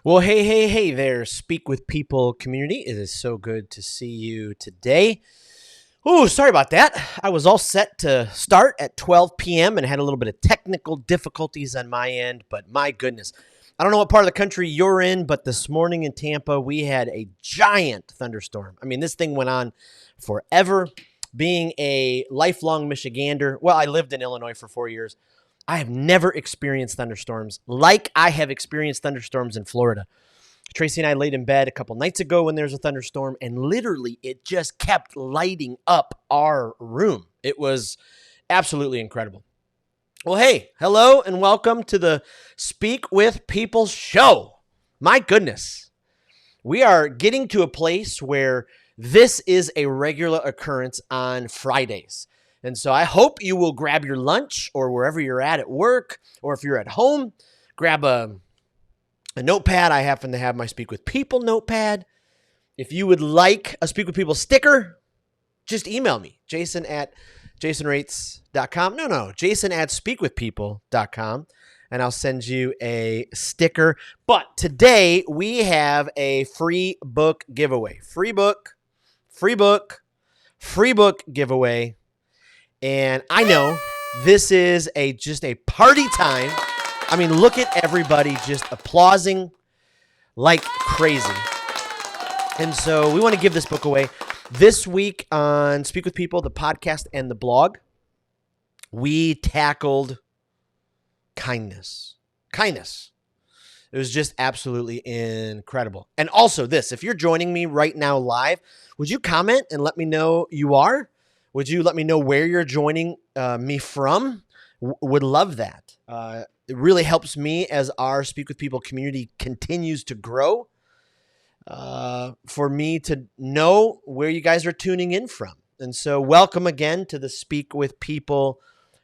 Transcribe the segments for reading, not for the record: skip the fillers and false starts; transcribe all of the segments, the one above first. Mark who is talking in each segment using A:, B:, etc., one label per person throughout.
A: Well, hey there, Speak with People community. It is so good to see you today. Oh, sorry about that. I was all set to start at 12 p.m. and had a little bit of technical difficulties on my end, but my goodness. I don't know what part of the country you're in, but this morning in Tampa, we had a giant thunderstorm. I mean, this thing went on forever. Being a lifelong Michigander, well, I lived in Illinois for 4 years. I have never experienced thunderstorms like I have experienced thunderstorms in Florida. Tracy and I laid in bed a couple nights ago when there's a thunderstorm, and literally it just kept lighting up our room. It was absolutely incredible. Well, hey, hello and welcome to the Speak with People show. My goodness, we are getting to a place where this is a regular occurrence on Fridays. And so I hope you will grab your lunch or wherever you're at work, or if you're at home, grab a notepad. I happen to have my Speak with People notepad. If you would like a Speak with People sticker, just email me, jason@raitz.com. No, jason@speakwithpeople.com, and I'll send you a sticker. But today we have a free book giveaway. Free book giveaway. And I know this is just a party time. I mean, look at everybody just applauding like crazy. And so we want to give this book away. This week on Speak with People, the podcast and the blog, we tackled kindness. Kindness. It was just absolutely incredible. And also this, if you're joining me right now live, would you comment and let me know you are? Would you let me know where you're joining me from? Would love that. It really helps me as our Speak with People community continues to grow, for me to know where you guys are tuning in from. And so welcome again to the Speak with People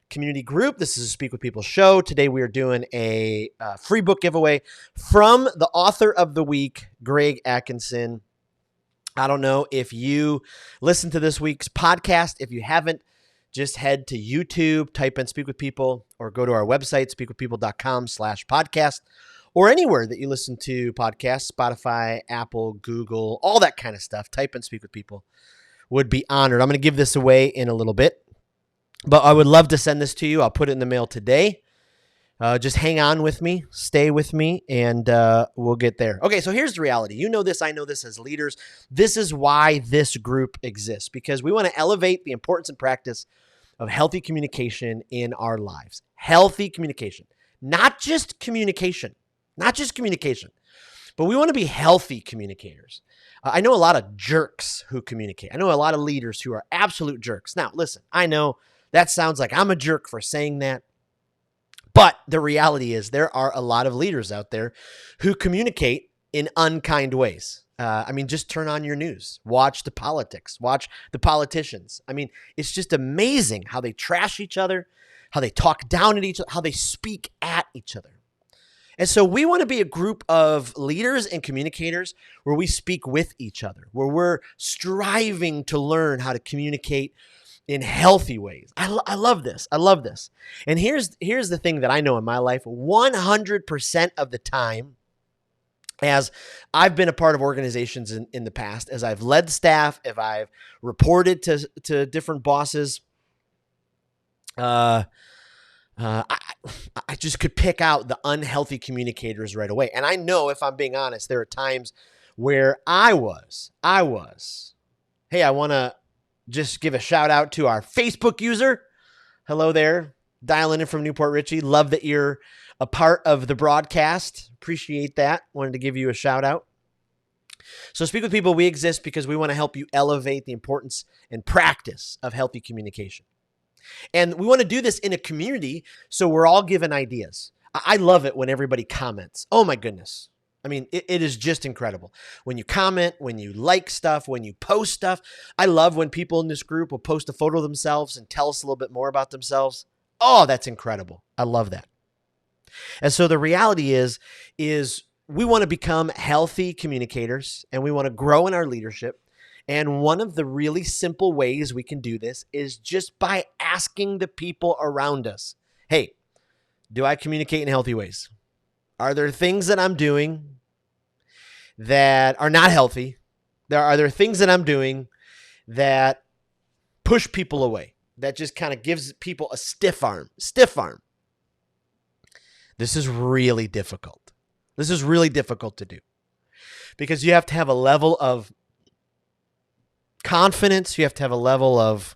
A: community group. This is a Speak with People show. Today we are doing a free book giveaway from the author of the week, Greg Atkinson. I don't know if you listen to this week's podcast. If you haven't, just head to YouTube, type in Speak with People, or go to our website, speakwithpeople.com/podcast, or anywhere that you listen to podcasts, Spotify, Apple, Google, all that kind of stuff. Type in Speak with People. Would be honored. I'm going to give this away in a little bit, but I would love to send this to you. I'll put it in the mail today. Just hang on with me, stay with me, and we'll get there. Okay, so here's the reality. You know this, I know this as leaders. This is why this group exists, because we want to elevate the importance and practice of healthy communication in our lives. Healthy communication, not just communication, but we want to be healthy communicators. I know a lot of jerks who communicate. I know a lot of leaders who are absolute jerks. Now, listen, I know that sounds like I'm a jerk for saying that. But the reality is there are a lot of leaders out there who communicate in unkind ways. Just turn on your news, watch the politics, watch the politicians. I mean, it's just amazing how they trash each other, how they talk down at each other, how they speak at each other. And so we want to be a group of leaders and communicators where we speak with each other, where we're striving to learn how to communicate in healthy ways. I love this. And here's the thing that I know in my life, 100% of the time, as I've been a part of organizations in the past, as I've led staff, if I've reported to different bosses, I just could pick out the unhealthy communicators right away. And I know, if I'm being honest, there are times where I was. Hey, I want to just give a shout out to our Facebook user. Hello there, dialing in from Newport Richey. Love that you're a part of the broadcast. Appreciate that. Wanted to give you a shout out. So Speak with People, we exist because we want to help you elevate the importance and practice of healthy communication. And we want to do this in a community so we're all given ideas. I love it when everybody comments. Oh my goodness. I mean, it is just incredible. When you comment, when you like stuff, when you post stuff. I love when people in this group will post a photo of themselves and tell us a little bit more about themselves. Oh, that's incredible. I love that. And so the reality is we want to become healthy communicators, and we want to grow in our leadership. And one of the really simple ways we can do this is just by asking the people around us, hey, do I communicate in healthy ways? Are there things that I'm doing that are not healthy? Are there things that I'm doing that push people away, that just kind of gives people a stiff arm? This is really difficult. This is really difficult to do because you have to have a level of confidence. You have to have a level of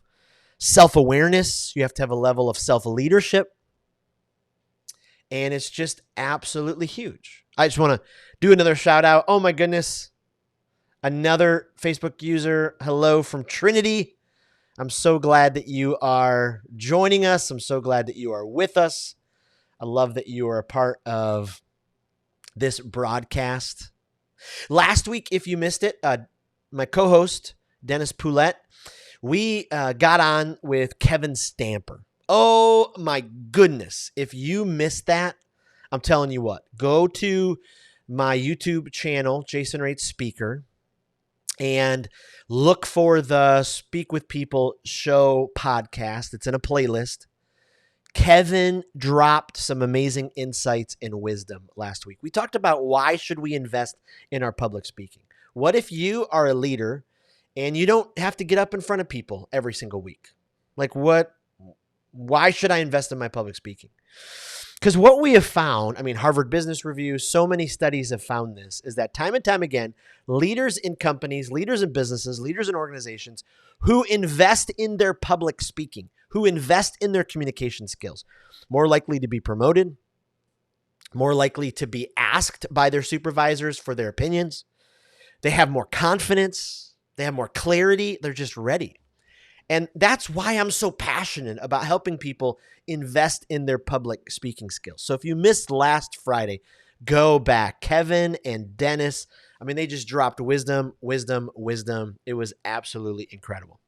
A: self-awareness. You have to have a level of self-leadership. And it's just absolutely huge. I just want to do another shout out. Oh my goodness. Another Facebook user. Hello from Trinity. I'm so glad that you are joining us. I'm so glad that you are with us. I love that you are a part of this broadcast. Last week, if you missed it, my co-host, Dennis Poulette, we got on with Kevin Stamper. Oh my goodness. If you missed that, I'm telling you what, go to my YouTube channel, Jason Raitz Speaker, and look for the Speak with People show podcast. It's in a playlist. Kevin dropped some amazing insights and wisdom last week. We talked about why should we invest in our public speaking. What if you are a leader and you don't have to get up in front of people every single week? Like why should I invest in my public speaking? Because what we have found, Harvard Business Review, so many studies have found this, is that time and time again, leaders in companies, leaders in businesses, leaders in organizations who invest in their public speaking, who invest in their communication skills, more likely to be promoted, more likely to be asked by their supervisors for their opinions. They have more confidence. They have more clarity. They're just ready. And that's why I'm so passionate about helping people invest in their public speaking skills. So if you missed last Friday, go back. Kevin and Dennis, they just dropped wisdom. It was absolutely incredible.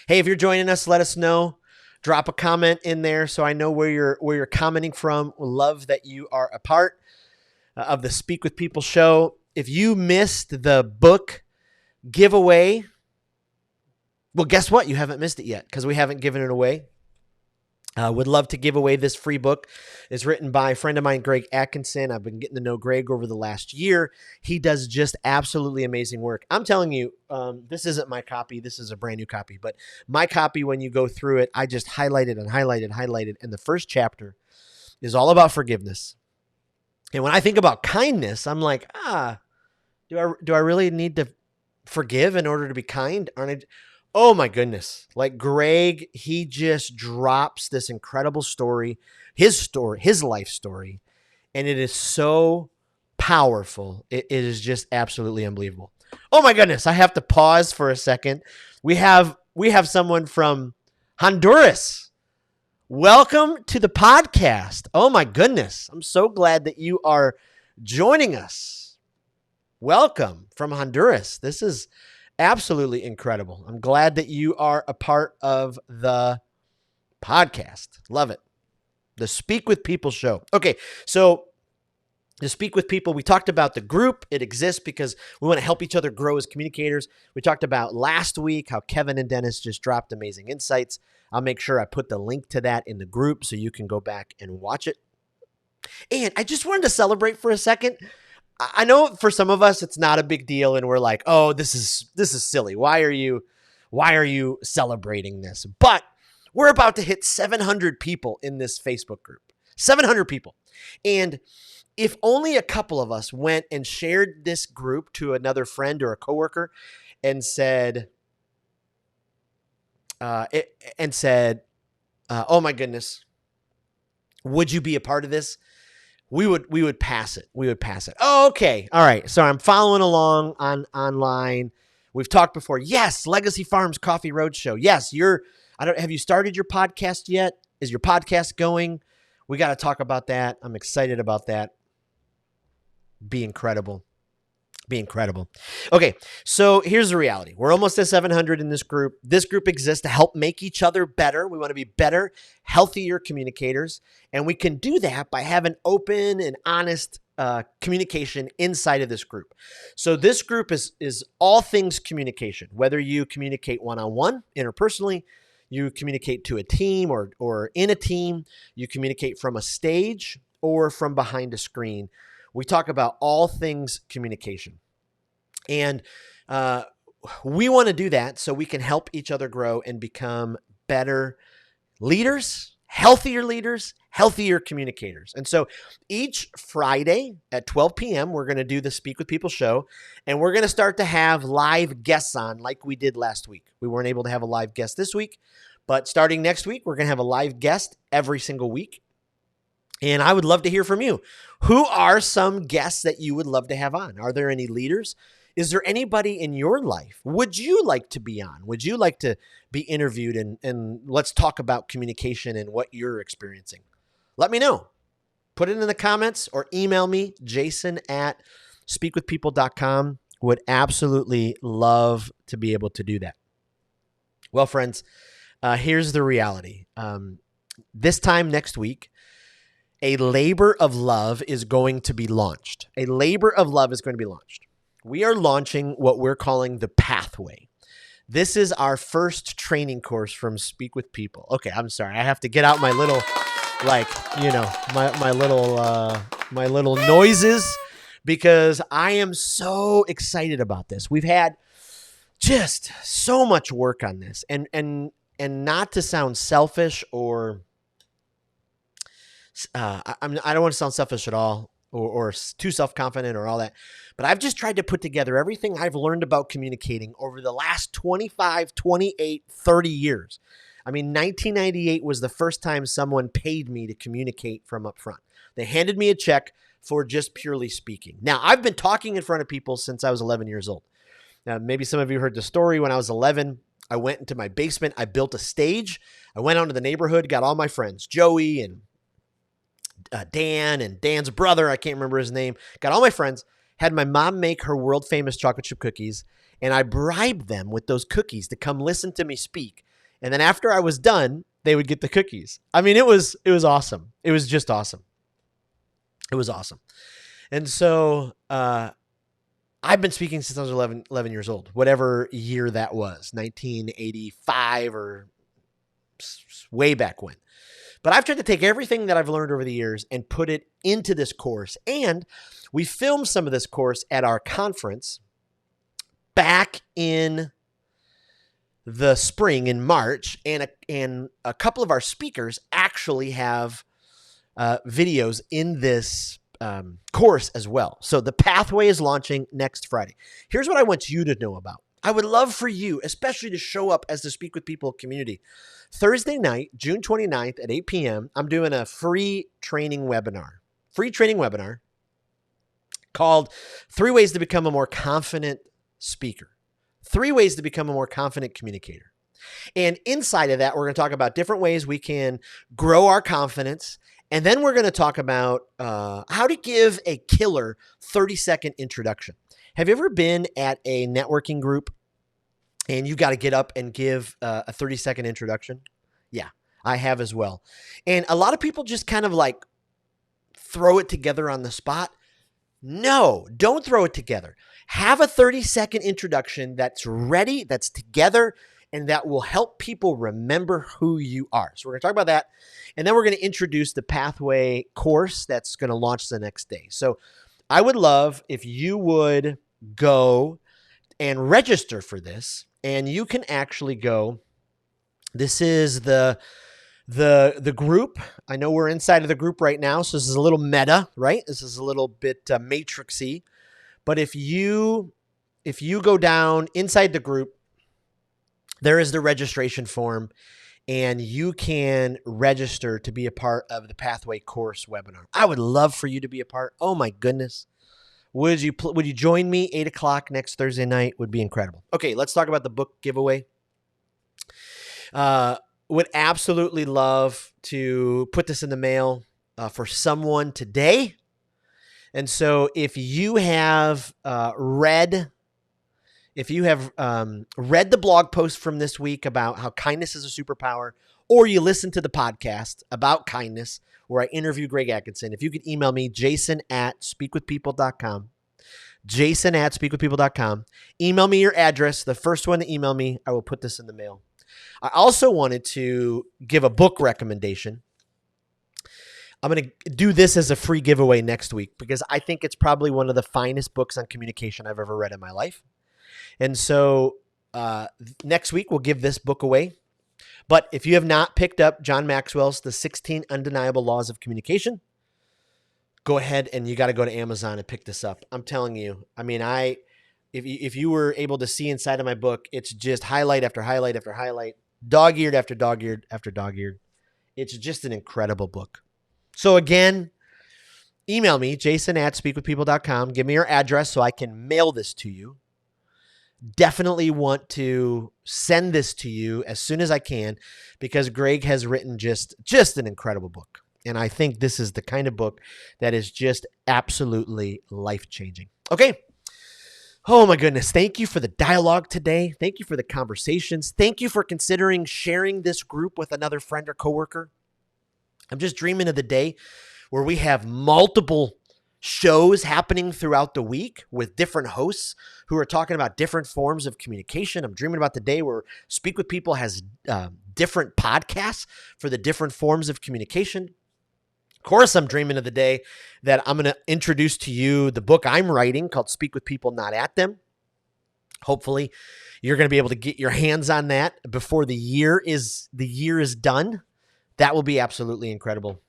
A: Hey, if you're joining us, let us know. Drop a comment in there so I know where you're commenting from. We love that you are a part of the Speak with People show. If you missed the book giveaway, well, guess what? You haven't missed it yet because we haven't given it away. Would love to give away this free book. It's written by a friend of mine, Greg Atkinson. I've been getting to know Greg over the last year. He does just absolutely amazing work. I'm telling you, this isn't my copy. This is a brand new copy. But my copy, when you go through it, I just highlighted. And the first chapter is all about forgiveness. And when I think about kindness, I'm like, do I really need to forgive in order to be kind? Oh my goodness. Like Greg, he just drops this incredible story, his life story. And it is so powerful. It is just absolutely unbelievable. Oh my goodness. I have to pause for a second. We have someone from Honduras. Welcome to the podcast. Oh my goodness. I'm so glad that you are joining us. Welcome from Honduras. This is absolutely incredible. I'm glad that you are a part of the podcast. Love it. The Speak with People show. Okay, so the Speak with People, we talked about the group. It exists because we want to help each other grow as communicators. We talked about last week how Kevin and Dennis just dropped amazing insights. I'll make sure I put the link to that in the group so you can go back and watch it. And I just wanted to celebrate for a second. I know for some of us, it's not a big deal. And we're like, oh, this is silly. Why are you celebrating this? But we're about to hit 700 people in this Facebook group, 700 people. And if only a couple of us went and shared this group to another friend or a coworker and said, oh my goodness, would you be a part of this? We would pass it. Oh, okay. All right. So I'm following along online. We've talked before. Yes. Legacy Farms Coffee Roadshow. Yes. Have you started your podcast yet? Is your podcast going? We got to talk about that. I'm excited about that. Be incredible. Okay. So here's the reality. We're almost at 700 in this group. This group exists to help make each other better. We want to be better, healthier communicators. And we can do that by having open and honest communication inside of this group. So this group is all things communication, whether you communicate one-on-one, interpersonally, you communicate to a team or in a team, you communicate from a stage or from behind a screen. We talk about all things communication. And we want to do that so we can help each other grow and become better leaders, healthier communicators. And so each Friday at 12 p.m., we're going to do the Speak with People show, and we're going to start to have live guests on like we did last week. We weren't able to have a live guest this week, but starting next week, we're going to have a live guest every single week. And I would love to hear from you. Who are some guests that you would love to have on? Are there any leaders? Is there anybody in your life? Would you like to be on? Would you like to be interviewed? And let's talk about communication and what you're experiencing. Let me know. Put it in the comments or email me, jason@speakwithpeople.com. Would absolutely love to be able to do that. Well, friends, here's the reality. This time next week, a labor of love is going to be launched. A labor of love is going to be launched. We are launching what we're calling the Pathway. This is our first training course from Speak with People. Okay, I'm sorry. I have to get out my little, my little noises because I am so excited about this. We've had just so much work on this, and not to sound selfish or I don't want to sound selfish at all or too self-confident or all that, but I've just tried to put together everything I've learned about communicating over the last 25, 28, 30 years. I mean, 1998 was the first time someone paid me to communicate from up front. They handed me a check for just purely speaking. Now, I've been talking in front of people since I was 11 years old. Now, maybe some of you heard the story. When I was 11, I went into my basement. I built a stage. I went out into the neighborhood, got all my friends, Joey and Dan and Dan's brother, I can't remember his name, got all my friends, had my mom make her world famous chocolate chip cookies, and I bribed them with those cookies to come listen to me speak. And then after I was done, they would get the cookies. I mean, it was awesome. It was just awesome. It was awesome. And so I've been speaking since I was 11 years old, whatever year that was, 1985 or way back when. But I've tried to take everything that I've learned over the years and put it into this course. And we filmed some of this course at our conference back in the spring in March. And a couple of our speakers actually have videos in this course as well. So the Pathway is launching next Friday. Here's what I want you to know about. I would love for you, especially to show up as the Speak with People community. Thursday night, June 29th at 8 p.m., I'm doing a free training webinar called 3 Ways to Become a More Confident Speaker. 3 ways to become a more confident communicator. And inside of that, we're going to talk about different ways we can grow our confidence. And then we're going to talk about how to give a killer 30-second introduction. Have you ever been at a networking group and you got to get up and give a 30-second introduction? Yeah, I have as well. And a lot of people just kind of like throw it together on the spot. No, don't throw it together. Have a 30-second introduction that's ready, that's together, and that will help people remember who you are. So we're going to talk about that. And then we're going to introduce the Pathway course that's going to launch the next day. So I would love if you would go and register for this, and you can actually go. This is the group. I know we're inside of the group right now, so this is a little meta, right? This is a little bit matrixy. But if you go down inside the group, there is the registration form, and you can register to be a part of the Pathway course webinar. I would love for you to be a part. Oh my goodness. Would you join me 8 o'clock next Thursday night? Would be incredible. Okay, let's talk about the book giveaway. Would absolutely love to put this in the mail for someone today. And so if you have read the blog post from this week about how kindness is a superpower, or you listen to the podcast about kindness where I interview Greg Atkinson, if you could email me, jason@speakwithpeople.com, jason@speakwithpeople.com. Email me your address. The first one to email me, I will put this in the mail. I also wanted to give a book recommendation. I'm going to do this as a free giveaway next week because I think it's probably one of the finest books on communication I've ever read in my life. And so next week we'll give this book away. But if you have not picked up John Maxwell's The 16 Undeniable Laws of Communication, go ahead and you got to go to Amazon and pick this up. I'm telling you. I mean, if you were able to see inside of my book, it's just highlight after highlight after highlight, dog-eared after dog-eared after dog-eared. It's just an incredible book. So again, email me, jason@speakwithpeople.com. Give me your address so I can mail this to you. Definitely want to send this to you as soon as I can because Greg has written just an incredible book. And I think this is the kind of book that is just absolutely life-changing. Okay. Oh my goodness. Thank you for the dialogue today. Thank you for the conversations. Thank you for considering sharing this group with another friend or coworker. I'm just dreaming of the day where we have multiple shows happening throughout the week with different hosts who are talking about different forms of communication. I'm dreaming about the day where Speak with People has different podcasts for the different forms of communication. Of course, I'm dreaming of the day that I'm going to introduce to you the book I'm writing called Speak with People, Not at Them. Hopefully, you're going to be able to get your hands on that before the year is done. That will be absolutely incredible.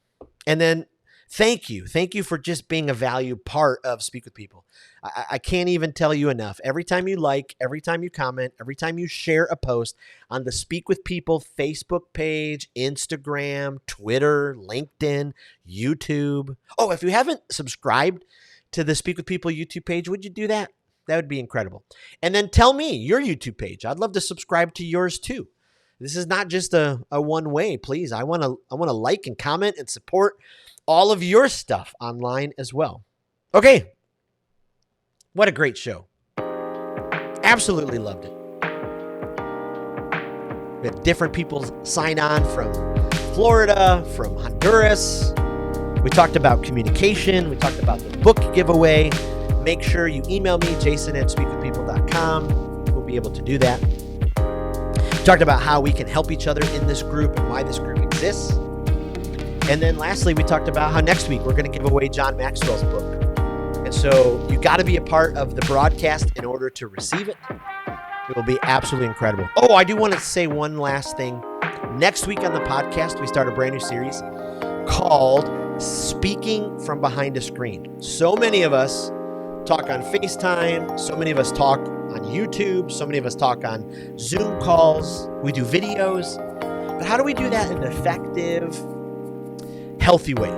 A: And then thank you. Thank you for just being a valued part of Speak with People. I can't even tell you enough. Every time you like, every time you comment, every time you share a post on the Speak with People Facebook page, Instagram, Twitter, LinkedIn, YouTube. Oh, if you haven't subscribed to the Speak with People YouTube page, would you do that? That would be incredible. And then tell me your YouTube page. I'd love to subscribe to yours too. This is not just a one way, please. I want to like and comment and support all of your stuff online as well. Okay. What a great show. Absolutely loved it. We had different people sign on from Florida, from Honduras. We talked about communication. We talked about the book giveaway. Make sure you email me, jason@speakwithpeople.com. We'll be able to do that. Talked about how we can help each other in this group and why this group exists. And then lastly, we talked about how next week we're going to give away John Maxwell's book. And so you got to be a part of the broadcast in order to receive it. It will be absolutely incredible. Oh, I do want to say one last thing. Next week on the podcast, we start a brand new series called Speaking from Behind a Screen. So many of us talk on FaceTime. So many of us talk on YouTube. So many of us talk on Zoom calls. We do videos. But how do we do that in an effective, healthy way?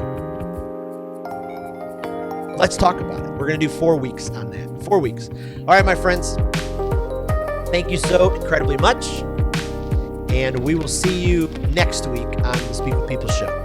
A: Let's talk about it. We're going to do 4 weeks on that. 4 weeks. All right, my friends. Thank you so incredibly much. And we will see you next week on the Speak with People show.